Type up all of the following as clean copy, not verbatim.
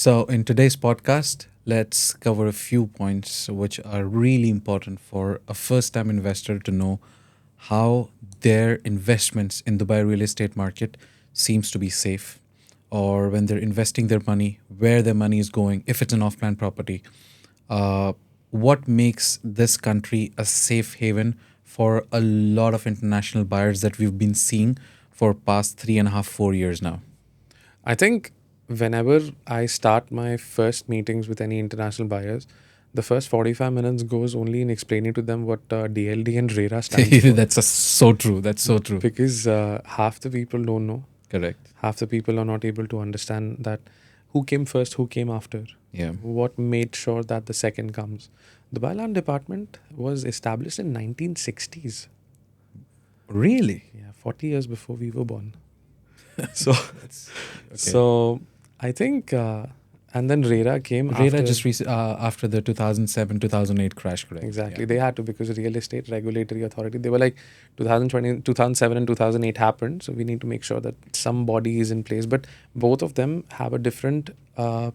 So, in today's podcast, let's cover a few points which are really important for a first time investor to know how their investments in Dubai real estate market seems to be safe, or when they're investing their money, where their money is going, if it's an off plan property, uh, what makes this country a safe haven for a lot of international buyers that we've been seeing for past 3.5, 4 years now. I think whenever I start my first meetings with any international buyers, the first 45 minutes goes only in explaining to them what DLD and RERA stands for. So true. That's so true. Because half the people don't know, Correct. half the people are not able to understand that who came first, who came after, Yeah. what made sure that the second comes. The Land Department was established in 1960s. Really? Yeah, 40 years before we were born. So, Okay. so I think, and then RERA came RERA after. just after the 2007 2008 crash, correct? Exactly. Yeah. They had to because Real Estate Regulatory Authority, they were like 2020, 2007 and 2008 happened. So we need to make sure that some body is in place. But both of them have a different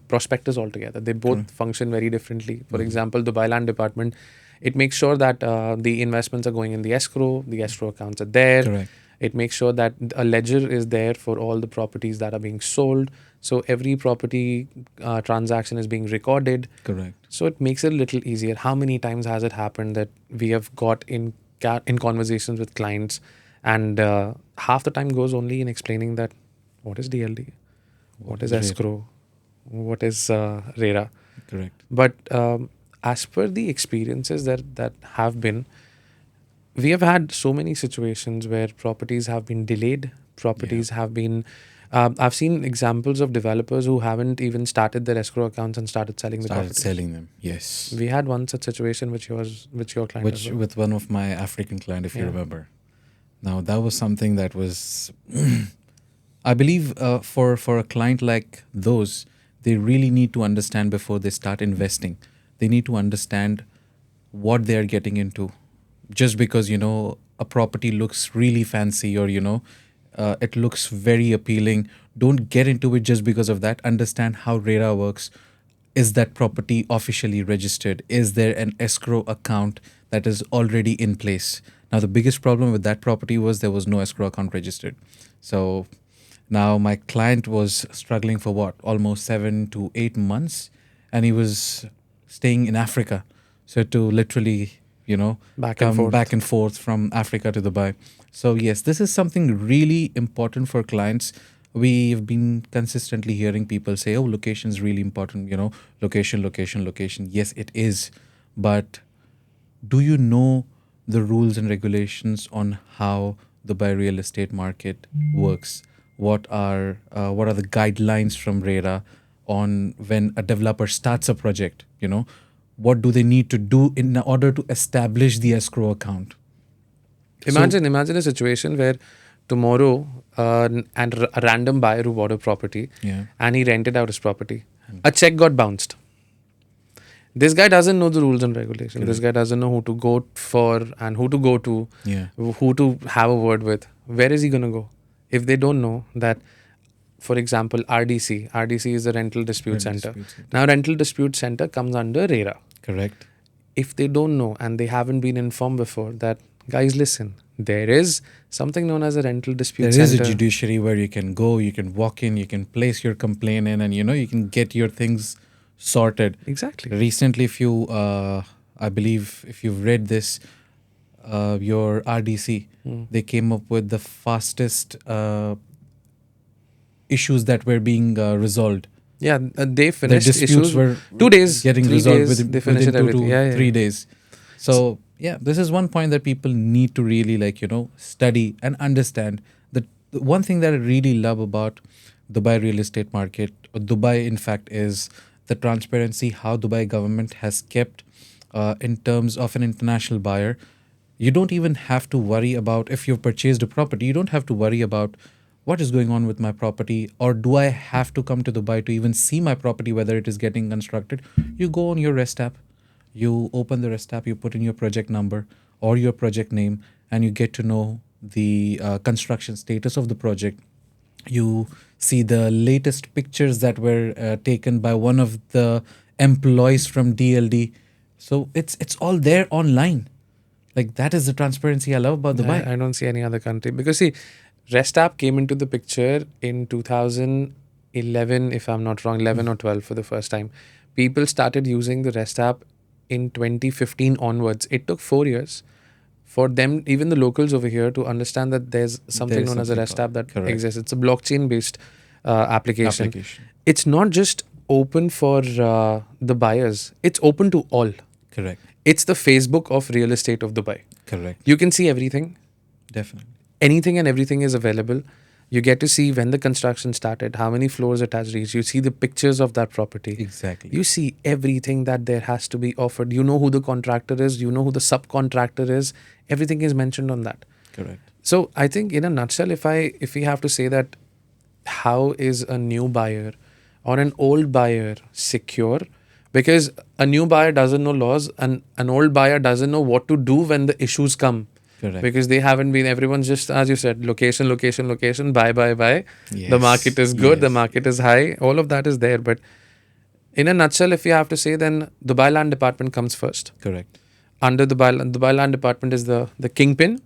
prospectus altogether. They both function very differently. For example, the Land Department, it makes sure that the investments are going in the escrow accounts are there. Correct. It makes sure that a ledger is there for all the properties that are being sold. So every property transaction is being recorded. Correct. So it makes it a little easier. How many times has it happened that we have got in conversations with clients, and half the time goes only in explaining that what is DLD, what is RERA? escrow, what is RERA. Correct. But as per the experiences that have been, we have had so many situations where properties have been delayed. Properties have been. I've seen examples of developers who haven't even started their escrow accounts and started selling the Started properties. selling them. Yes. We had one such situation which your client as Which well. with one of my African client, if you Yeah. remember. Now that was something that was, I believe, for a client like those, they really need to understand before they start investing. They need to understand what they are getting into. Just because a property looks really fancy, or it looks very appealing, don't get into it just because of that. Understand how RERA works. Is that property officially registered? Is there an escrow account that is already in place? Now, the biggest problem with that property was there was no escrow account registered. So now my client was struggling for what? Almost 7 to 8 months. And he was staying in Africa. So to literally, Back and come forth. back and forth from Africa to Dubai. So yes, this is something really important for clients. We've been consistently hearing people say, "Oh, location is really important." Location, location, location. Yes, it is, but do you know the rules and regulations on how the Dubai real estate market works? What are the guidelines from RERA on when a developer starts a project? What do they need to do in order to establish the escrow account? Imagine a situation where tomorrow a random buyer who bought a property Yeah. and he rented out his property. A check got bounced. This guy doesn't know the rules and regulations. This guy doesn't know who to go for and who to go to, Yeah. who to have a word with. Where is he going to go? If they don't know that, for example, RDC is the Rental Dispute Center. Now, Rental Dispute Center comes under RERA. Correct. If they don't know and they haven't been informed before that, guys, listen, there is something known as a Rental Dispute There is Center. a judiciary where you can go, you can walk in, you can place your complaint in, and you can get your things sorted. Exactly. Recently, if you, I believe, if you've read this, your RDC, they came up with the fastest issues that were being resolved. Yeah, they Their finished disputes issues were 2 days, getting 3 resolved days. within, They finished within it 2 to everything. 3 days. So yeah, this is one point that people need to really study and understand. The one thing that I really love about Dubai real estate market, or Dubai in fact, is the transparency how Dubai government has kept in terms of an international buyer. You don't even have to worry about if you've purchased a property. You don't have to worry about what is going on with my property, or do I have to come to Dubai to even see my property, whether it is getting constructed. You go on your REST app, you open the REST app, you put in your project number or your project name, and you get to know the construction status of the project. You see the latest pictures that were taken by one of the employees from DLD. So it's all there online. Like, that is the transparency I love about Dubai. I don't see any other country because see, REST app came into the picture in 2011, if I'm not wrong, 11 or 12 for the first time. People started using the REST app in 2015 onwards. It took 4 years for them, even the locals over here, to understand that there's something There's known as a something REST called- app that correct. exists. It's a blockchain based application. Application. It's not just open for the buyers, it's open to all. Correct. It's the Facebook of real estate of Dubai. Correct. You can see everything. Definitely. Anything and everything is available. You get to see when the construction started, how many floors it has reached. You see the pictures of that property. Exactly. You see everything that there has to be offered. You know who the contractor is. You know who the subcontractor is. Everything is mentioned on that. Correct. So I think in a nutshell, if we have to say that, how is a new buyer or an old buyer secure? Because a new buyer doesn't know laws and an old buyer doesn't know what to do when the issues come. Correct. Because they haven't been, everyone's just, as you said, location, buy. The Yes. market is good, the Yes. market is high, all of that is there. But in a nutshell, if you have to say, then Dubai Land Department comes first. Correct. Under Dubai Land Department is the kingpin.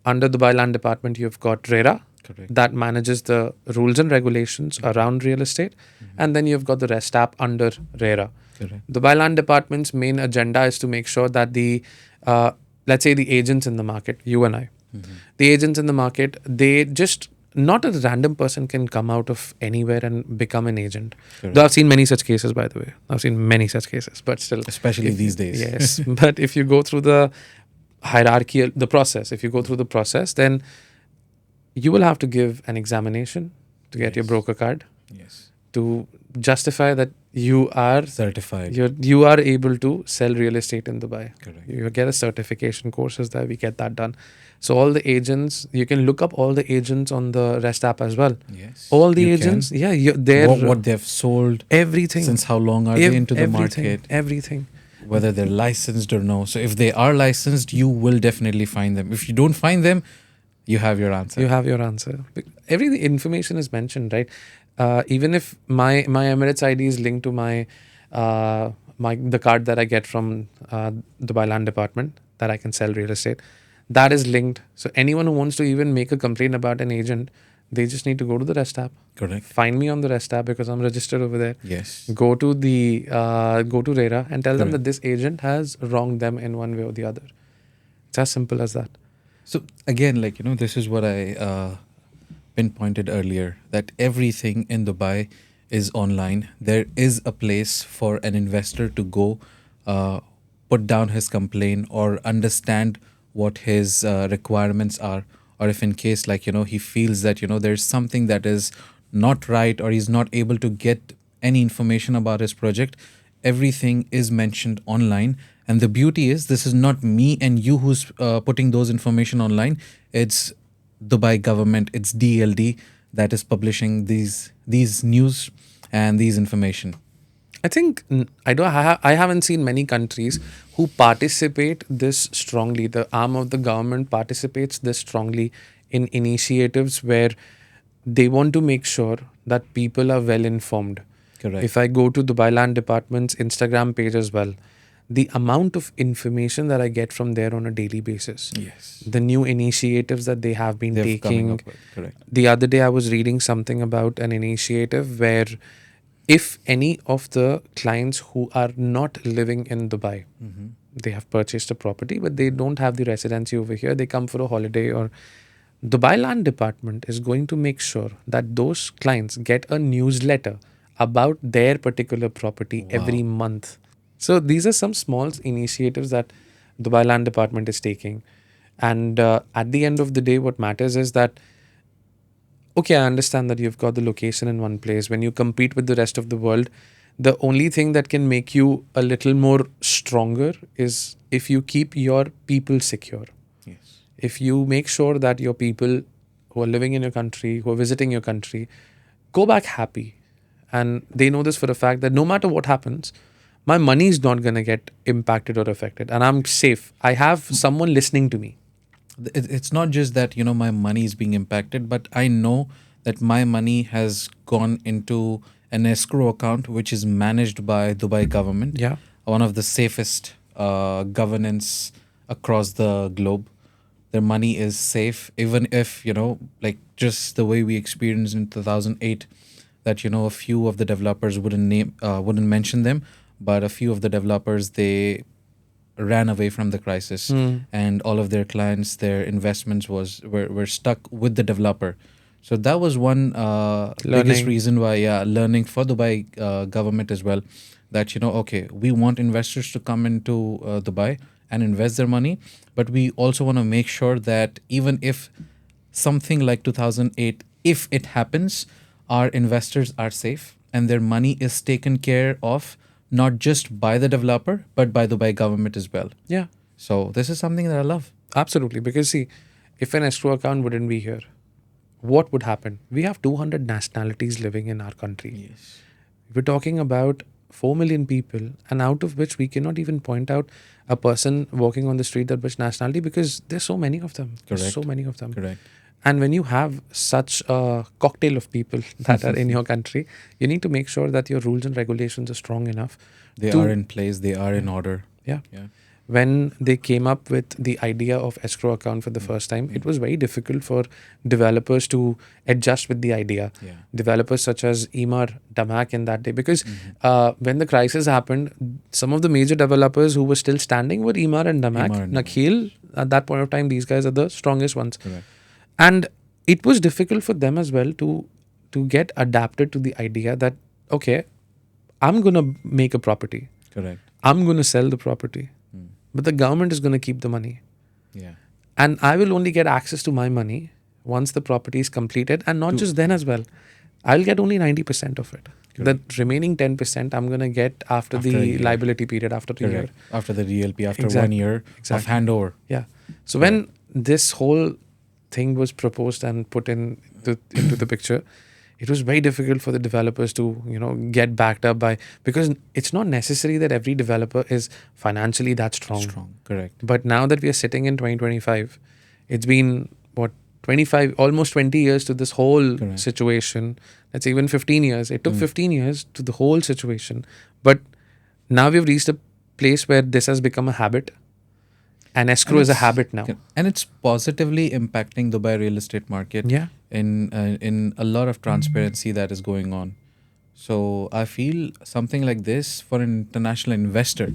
Under Dubai Land Department, you've got RERA Correct. that manages the rules and regulations around real estate. And then you've got the REST app under RERA. Correct. Dubai Land Department's main agenda is to make sure that the, let's say the agents in the market, you and I, the agents in the market, they just, not a random person can come out of anywhere and become an agent. Correct. Though I've seen many such cases, by the way. I've seen many such cases, but still. Especially these days. Yes. But if you go through the hierarchy, the process, if you go through the process, then you will have to give an examination to get your Yes. broker card, Yes. to justify that you are Certified. you are able to sell real estate in Dubai. Correct. You get a certification courses there. We get that done. So all the agents, you can look up all the agents on the REST app as well. Yes. All the You agents, can. yeah, they're What they've sold, everything. since how long are they into the everything, market, Everything. whether they're licensed or no. So if they are licensed, you will definitely find them. If you don't find them, you have your answer. You have your answer. Every information is mentioned, right? Even if my Emirates ID is linked to my the card that I get from Dubai Land Department that I can sell real estate, that is linked. So anyone who wants to even make a complaint about an agent, they just need to go to the REST app. Correct. Find me on the REST app because I'm registered over there. Yes. Go to the go to RERA and tell them Correct. that this agent has wronged them in one way or the other. It's as simple as that. So again, like, this is what I pinpointed earlier, that everything in Dubai is online. There is a place for an investor to go put down his complaint or understand what his requirements are, or if in case, like, he feels that, there's something that is not right or he's not able to get any information about his project, everything is mentioned online. And the beauty is, this is not me and you who's putting those information online. It's Dubai government, it's DLD that is publishing these news and these information. I think I haven't seen many countries who participate this strongly. The arm of the government participates this strongly in initiatives where they want to make sure that people are well informed. Correct. If I go to Dubai Land Department's Instagram page as well, the amount of information that I get from there on a daily basis, Yes. the new initiatives that they have been They're coming taking. up with. Correct. The other day, I was reading something about an initiative where if any of the clients who are not living in Dubai, they have purchased a property, but they don't have the residency over here, they come for a holiday, or Dubai Land Department is going to make sure that those clients get a newsletter about their particular property every month. So these are some small initiatives that Dubai Land Department is taking. And at the end of the day, what matters is that, okay, I understand that you've got the location in one place. When you compete with the rest of the world, the only thing that can make you a little more stronger is if you keep your people secure. Yes. If you make sure that your people who are living in your country, who are visiting your country, go back happy. And they know this for a fact that no matter what happens, my money is not going to get impacted or affected. And I'm safe. I have someone listening to me. It's not just that, my money is being impacted, but I know that my money has gone into an escrow account which is managed by Dubai government, Yeah. one of the safest governance across the globe. Their money is safe, even if, like just the way we experienced in 2008, that, a few of the developers wouldn't mention them, but a few of the developers, they ran away from the crisis, and all of their clients, their investments were stuck with the developer. So that was one biggest Learning. reason why, yeah, learning for Dubai government as well, that, okay, we want investors to come into Dubai and invest their money, but we also want to make sure that even if something like 2008, if it happens, our investors are safe and their money is taken care of, not just by the developer, but by Dubai government as well. Yeah. So this is something that I love. Absolutely. Because see, if an escrow account wouldn't be here, what would happen? We have 200 nationalities living in our country. Yes. We're talking about 4 million people, and out of which we cannot even point out a person walking on the street that which nationality, because there's so many of them. There's so Correct. many of them. Correct. And when you have such a cocktail of people that are in your country, you need to make sure that your rules and regulations are strong enough. They to- are in place. They are in order. Yeah. Yeah. When they came up with the idea of escrow account for the first time, it was very difficult for developers to adjust with the idea. Yeah. Developers such as Emar, Damak in that day, because when the crisis happened, some of the major developers who were still standing were Emar and Damak. Emar and Damak. Nakhil, at that point of time, these guys are the strongest ones. Correct. And it was difficult for them as well to get adapted to the idea that, okay, I'm going to make a property. Correct. I'm going to sell the property. But the government is going to keep the money. Yeah. And I will only get access to my money once the property is completed. And not just then as well. I'll get only 90% of it. The remaining 10% I'm going to get after After a the year. liability period, after the year. Correct. After the DLP, after Exactly. 1 year of Exactly. handover. Yeah. So when this whole thing was proposed and put into the picture, it was very difficult for the developers to, get backed up by, because it's not necessary that every developer is financially that strong. Strong. Correct. But now that we are sitting in 2025, it's been what, 25, almost 20 years to this whole Correct. situation. That's even 15 years. It took 15 years to the whole situation. But now we've reached a place where this has become a habit. And escrow is a it's- habit now. And it's positively impacting Dubai real estate market. Yeah. In a lot of transparency that is going on. So I feel something like this for an international investor.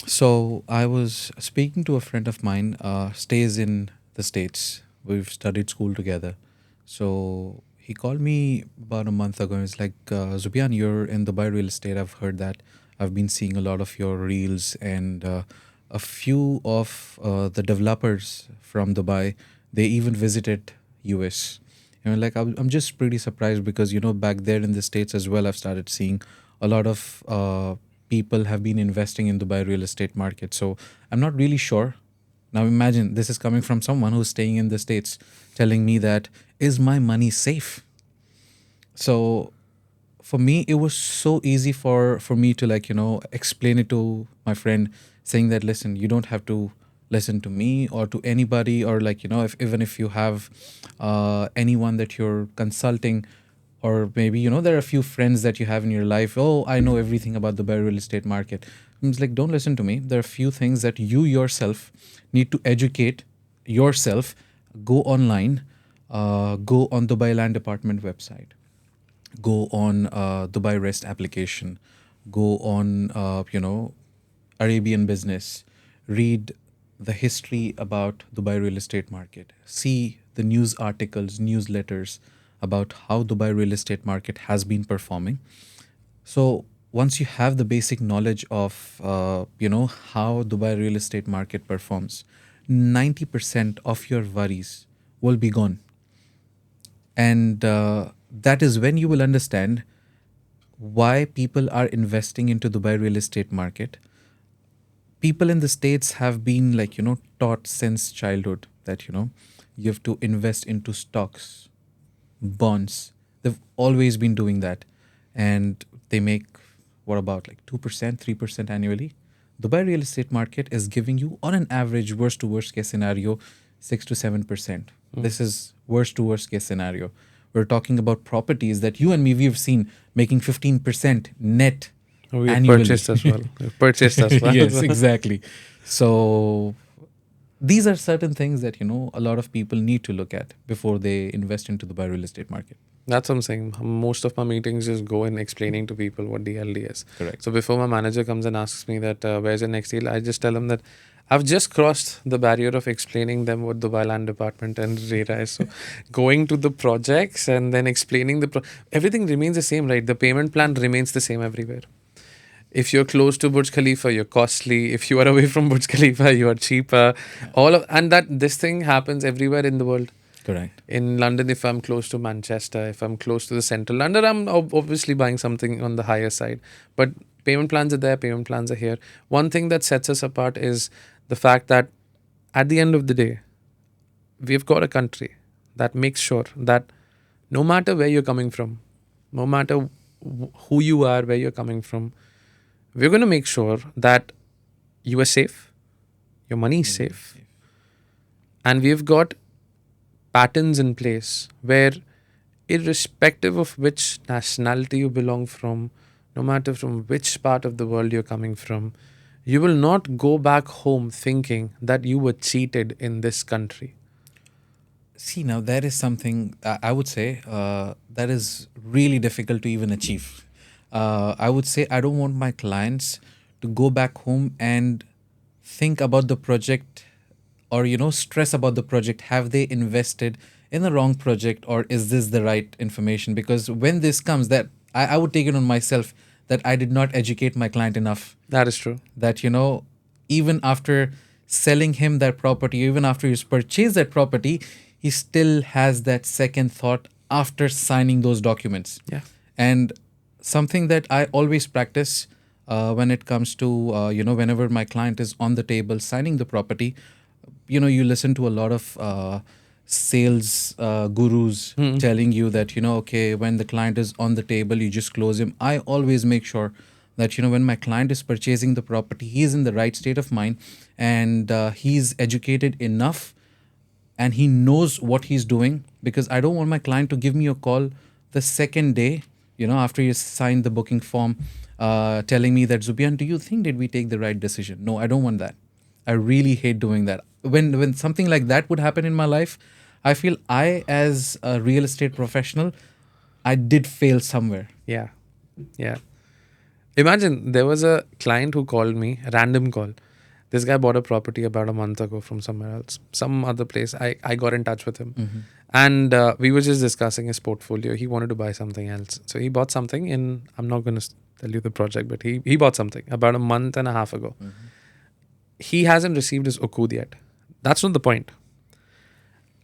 So I was speaking to a friend of mine, stays in the States. We've studied school together. So he called me about a month ago and he's like, Zubiyan, you're in Dubai real estate. I've heard that. I've been seeing a lot of your reels, and a few of the developers from Dubai, they even visited US. Like I'm just pretty surprised because, back there in the States as well, I've started seeing a lot of people have been investing in Dubai real estate market. So I'm not really sure. Now imagine this is coming from someone who's staying in the States telling me that, is my money safe? So for me, it was so easy for me to explain it to my friend, saying that, listen, you don't have to listen to me or to anybody, or if even if you have anyone that you're consulting, or maybe there are a few friends that you have in your life. Oh, I know everything about the real estate market. It's like, don't listen to me. There are a few things that you yourself need to educate yourself. Go online, go on Dubai Land Department website, go on Dubai Rest application, go on Arabian Business, read the history about Dubai real estate market, see the news articles, newsletters about how Dubai real estate market has been performing. So once you have the basic knowledge of how Dubai real estate market performs, 90% of your worries will be gone. And that is when you will understand why people are investing into Dubai real estate market. People in the States have been taught since childhood that you have to invest into stocks, bonds. They've always been doing that, and they make what about 2%, 3% annually. Dubai real estate market is giving you, on an average, worst to worst case scenario, 6 to 7%. This is worst to worst case scenario. We're talking about properties that you and me, we've seen making 15% net We have annually. purchased as well. We've purchased as well. Yes, exactly. So these are certain things that, a lot of people need to look at before they invest into the buy real estate market. That's what I'm saying. Most of my meetings just go in explaining to people what DLD is. Correct. So before my manager comes and asks me that where's the next deal, I just tell him that I've just crossed the barrier of explaining them what the land department and RERA is. So going to the projects and then explaining everything remains the same, right? The payment plan remains the same everywhere. If you're close to Burj Khalifa, you're costly. If you are away from Burj Khalifa, you are cheaper. This thing happens everywhere in the world. Correct. In London, if I'm close to Manchester, if I'm close to the central London, I'm obviously buying something on the higher side. But payment plans are there, payment plans are here. One thing that sets us apart is the fact that at the end of the day, we've got a country that makes sure that no matter where you're coming from, no matter who you are, where you're coming from, we're going to make sure that you are safe, your money is safe, and we've got patterns in place where, irrespective of which nationality you belong from, no matter from which part of the world you're coming from, you will not go back home thinking that you were cheated in this country. See, now that is something I would say that is really difficult to even achieve. I would say I don't want my clients to go back home and think about the project or, stress about the project. Have they invested in the wrong project, or is this the right information? Because when this comes, that I would take it on myself that I did not educate my client enough. That is true. That, even after selling him that property, even after he's purchased that property, he still has that second thought after signing those documents. Yeah. And something that I always practice when it comes to, whenever my client is on the table signing the property, you listen to a lot of sales gurus telling you that, okay, when the client is on the table, you just close him. I always make sure that, when my client is purchasing the property, he's in the right state of mind and he's educated enough and he knows what he's doing, because I don't want my client to give me a call the second day, after you signed the booking form, telling me that, Zubiyan, do you think did we take the right decision? No, I don't want that. I really hate doing that. When something like that would happen in my life, I feel I, as a real estate professional, I did fail somewhere. Yeah. Yeah. Imagine there was a client who called me, a random call. This guy bought a property about a month ago from somewhere else, some other place. I got in touch with him. Mm-hmm. And we were just discussing his portfolio. He wanted to buy something else. So he bought something in, I'm not going to tell you the project, but he bought something about a month and a half ago. Mm-hmm. He hasn't received his ukud yet. That's not the point.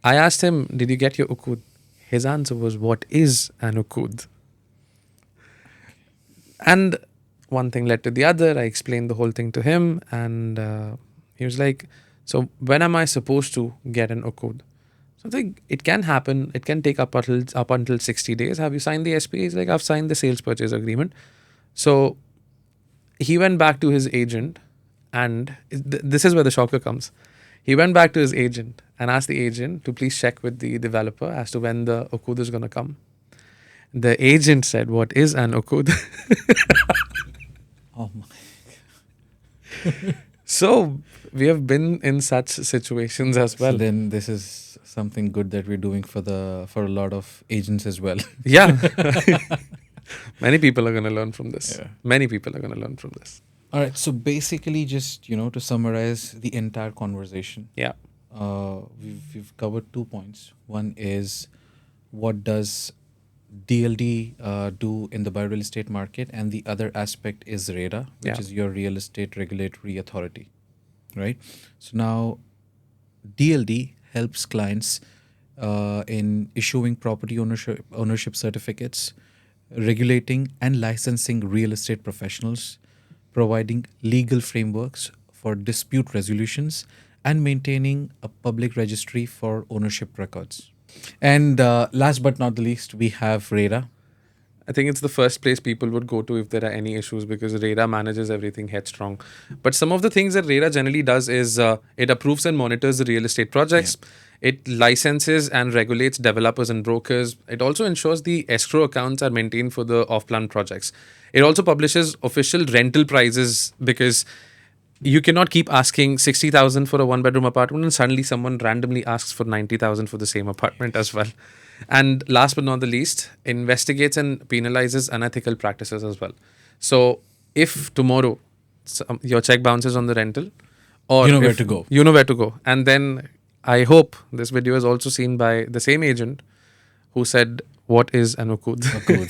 I asked him, did you get your ukud? His answer was, what is an ukud? And one thing led to the other. I explained the whole thing to him. And he was like, so when am I supposed to get an ukud? So I think it can happen. It can take up until 60 days. Have you signed the SPA? He's like, I've signed the sales purchase agreement. So he went back to his agent, and this is where the shocker comes. He went back to his agent and asked the agent to please check with the developer as to when the ukud is going to come. The agent said, what is an ukud? Oh my. So we have been in such situations as well. So then this is something good that we're doing for a lot of agents as well. Yeah. Many people are going to learn from this. Yeah. Many people are going to learn from this. All right. So basically, just, to summarize the entire conversation. Yeah. We've covered 2 points. One is, what does DLD do in the buy real estate market, and the other aspect is RERA, which is your real estate regulatory authority, right? So now DLD helps clients in issuing property ownership certificates, regulating and licensing real estate professionals, providing legal frameworks for dispute resolutions, and maintaining a public registry for ownership records. And last but not the least, we have RERA. I think it's the first place people would go to if there are any issues, because RERA manages everything headstrong. But some of the things that RERA generally does is it approves and monitors the real estate projects. It licenses and regulates developers and brokers. It also ensures the escrow accounts are maintained for the off-plan projects. It also publishes official rental prices, because you cannot keep asking 60,000 for a one-bedroom apartment and suddenly someone randomly asks for 90,000 for the same apartment as well. And last but not the least, investigates and penalizes unethical practices as well. So if tomorrow your check bounces on the rental, or You know where if- to go. you know where to go. And then I hope this video is also seen by the same agent who said, "What is an ukud?" Cool.